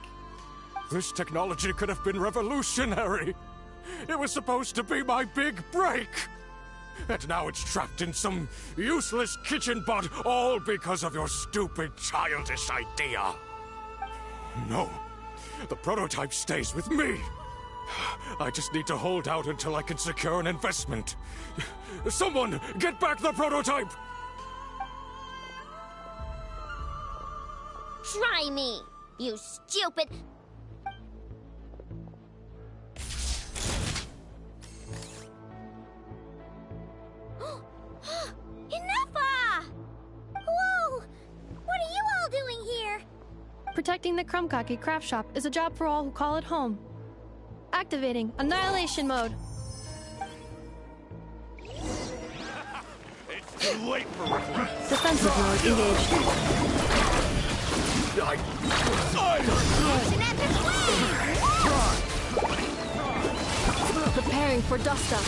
This technology could have been revolutionary. It was supposed to be my big break! And now it's trapped in some useless kitchen bot, all because of your stupid, childish idea. No. The prototype stays with me. I just need to hold out until I can secure an investment. Someone, get back the prototype! Try me, you stupid... Enough! Whoa! What are you all doing here? Protecting the Krumkaki craft shop is a job for all who call it home. Activating Annihilation Mode. It's too late for regret. Defensive mode engaged. Action at the flame! Preparing for dust up.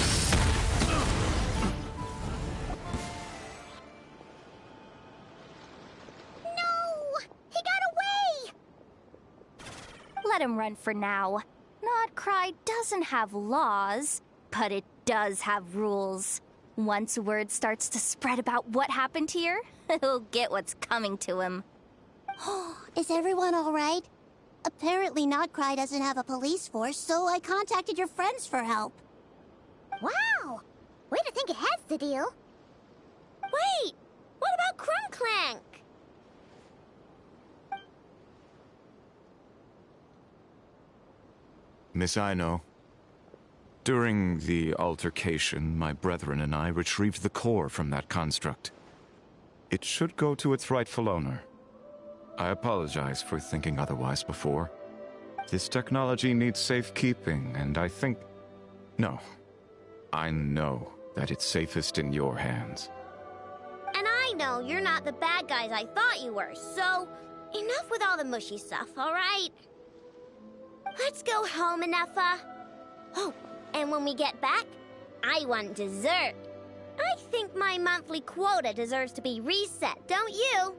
Let him run for now. Nodcry doesn't have laws, but it does have rules. Once word starts to spread about what happened here, he'll get what's coming to him. Is everyone all right? Apparently Nodcry doesn't have a police force, so I contacted your friends for help. Wow! Way to think ahead, the deal. Wait! What about Krumclank? Miss Aino, during the altercation, my brethren and I retrieved the core from that construct. It should go to its rightful owner. I apologize for thinking otherwise before. This technology needs safekeeping, and I think... No. I know that it's safest in your hands. And I know you're not the bad guys I thought you were, so... Enough with all the mushy stuff, alright? Let's go home, Enougha. Oh, and when we get back, I want dessert. I think my monthly quota deserves to be reset, don't you?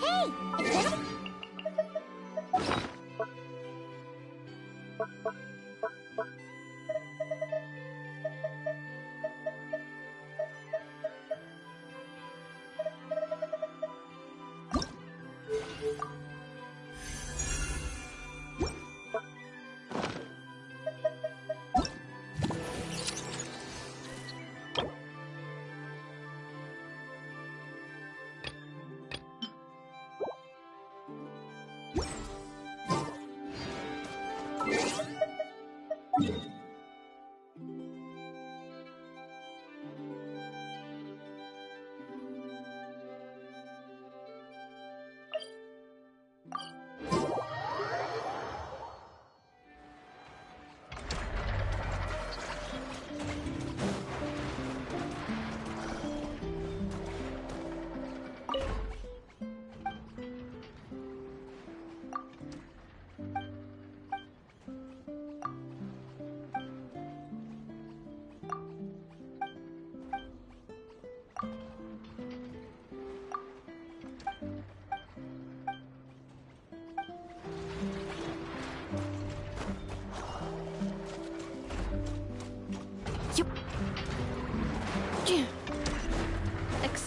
Hey! It's been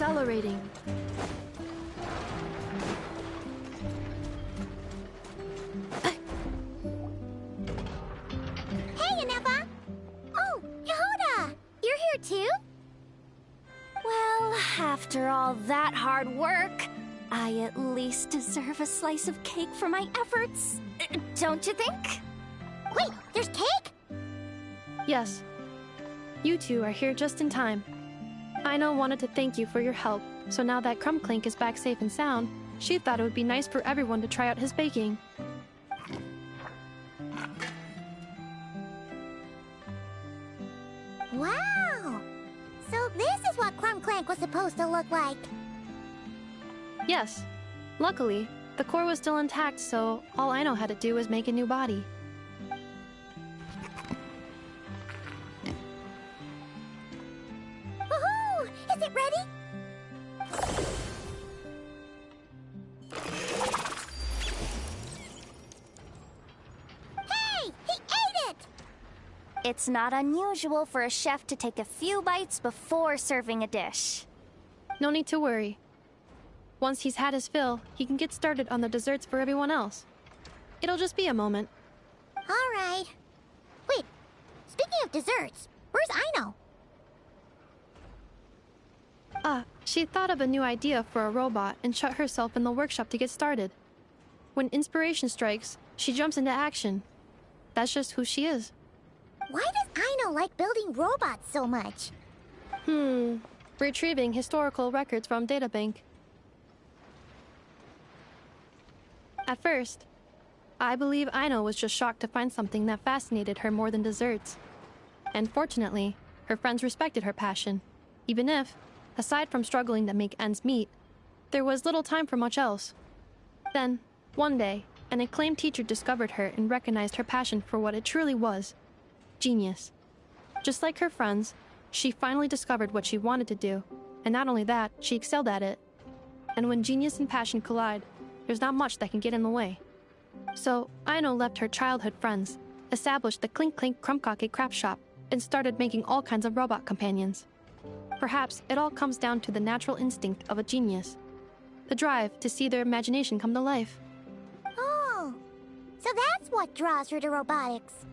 Accelerating. too? Well, after all that hard work, I at least deserve a slice of cake for my efforts. Don't you think? Wait, there's cake? Yes. You two are here just in time. Aino wanted to thank you for your help, so now that Crumbclink is back safe and sound, she thought it would be nice for everyone to try out his baking. Wow! So this is what Crumbclank was supposed to look like. Yes. Luckily, the core was still intact, so all Aino had to do was make a new body. Woohoo! Is it ready? Hey! He ate it! It's not unusual for a chef to take a few bites before serving a dish. No need to worry. Once he's had his fill, he can get started on the desserts for everyone else. It'll just be a moment. All right. Wait, speaking of desserts, where's Aino? She thought of a new idea for a robot and shut herself in the workshop to get started. When inspiration strikes, she jumps into action. That's just who she is. Why does Aino like building robots so much? Retrieving historical records from databank. At first, I believe Aino was just shocked to find something that fascinated her more than desserts. And fortunately, her friends respected her passion, even if, aside from struggling to make ends meet, there was little time for much else. Then, one day, an acclaimed teacher discovered her and recognized her passion for what it truly was: genius. Just like her friends, she finally discovered what she wanted to do, and not only that, she excelled at it. And when genius and passion collide, there's not much that can get in the way. So, Aino left her childhood friends, established the Clink Clink Crumbkake craft shop, and started making all kinds of robot companions. Perhaps it all comes down to the natural instinct of a genius, the drive to see their imagination come to life. Oh, so that's what draws her to robotics.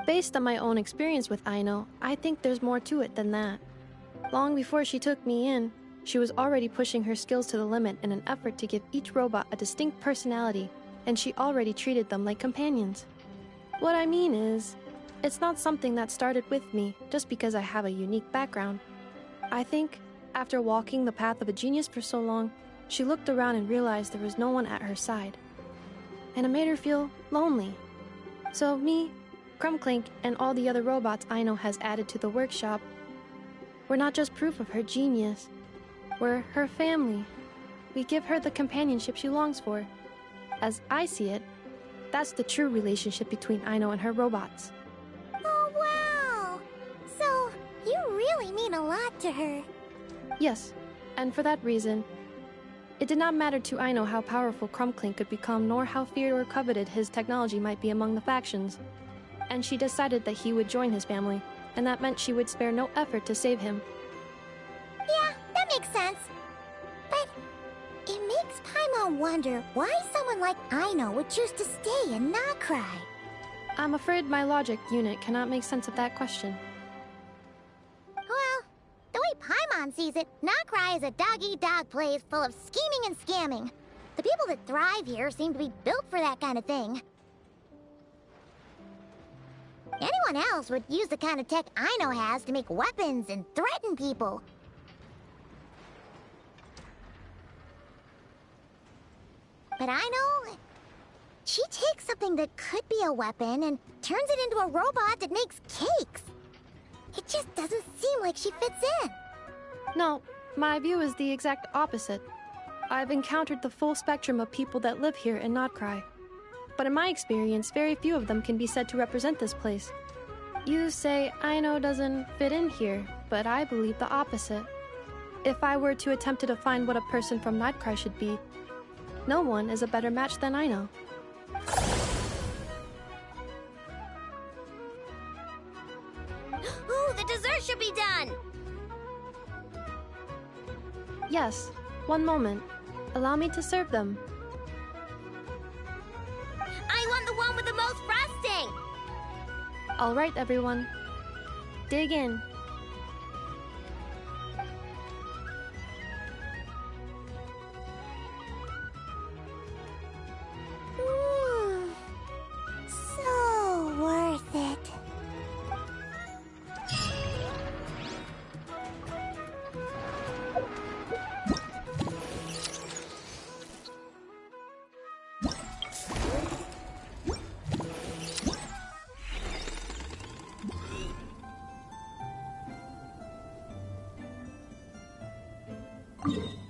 Based on my own experience with Aino, I think there's more to it than that. Long before she took me in, she was already pushing her skills to the limit in an effort to give each robot a distinct personality, and she already treated them like companions. What I mean is, it's not something that started with me just because I have a unique background. I think, after walking the path of a genius for so long, she looked around and realized there was no one at her side. And it made her feel lonely. So me, Crumbclink, and all the other robots Aino has added to the workshop, we're not just proof of her genius. We're her family. We give her the companionship she longs for. As I see it, that's the true relationship between Aino and her robots. Oh, wow! So, you really mean a lot to her. Yes, and for that reason, it did not matter to Aino how powerful Crumbclink could become, nor how feared or coveted his technology might be among the factions. And she decided that he would join his family, and that meant she would spare no effort to save him. Yeah, that makes sense. But it makes Paimon wonder why someone like Aino would choose to stay and not cry. I'm afraid my logic unit cannot make sense of that question. Well, the way Paimon sees it, Nocrai is a dog-eat-dog place full of scheming and scamming. The people that thrive here seem to be built for that kind of thing. Anyone else would use the kind of tech Aino has to make weapons and threaten people. But Aino, she takes something that could be a weapon and turns it into a robot that makes cakes. It just doesn't seem like she fits in. No, my view is the exact opposite. I've encountered the full spectrum of people that live here in Notcry. But in my experience, very few of them can be said to represent this place. You say Aino doesn't fit in here, but I believe the opposite. If I were to attempt to define what a person from Notcry should be, no one is a better match than Aino. Ooh, the dessert should be done! Yes, one moment. Allow me to serve them. I want the one with the most frosting! All right, everyone. Dig in. you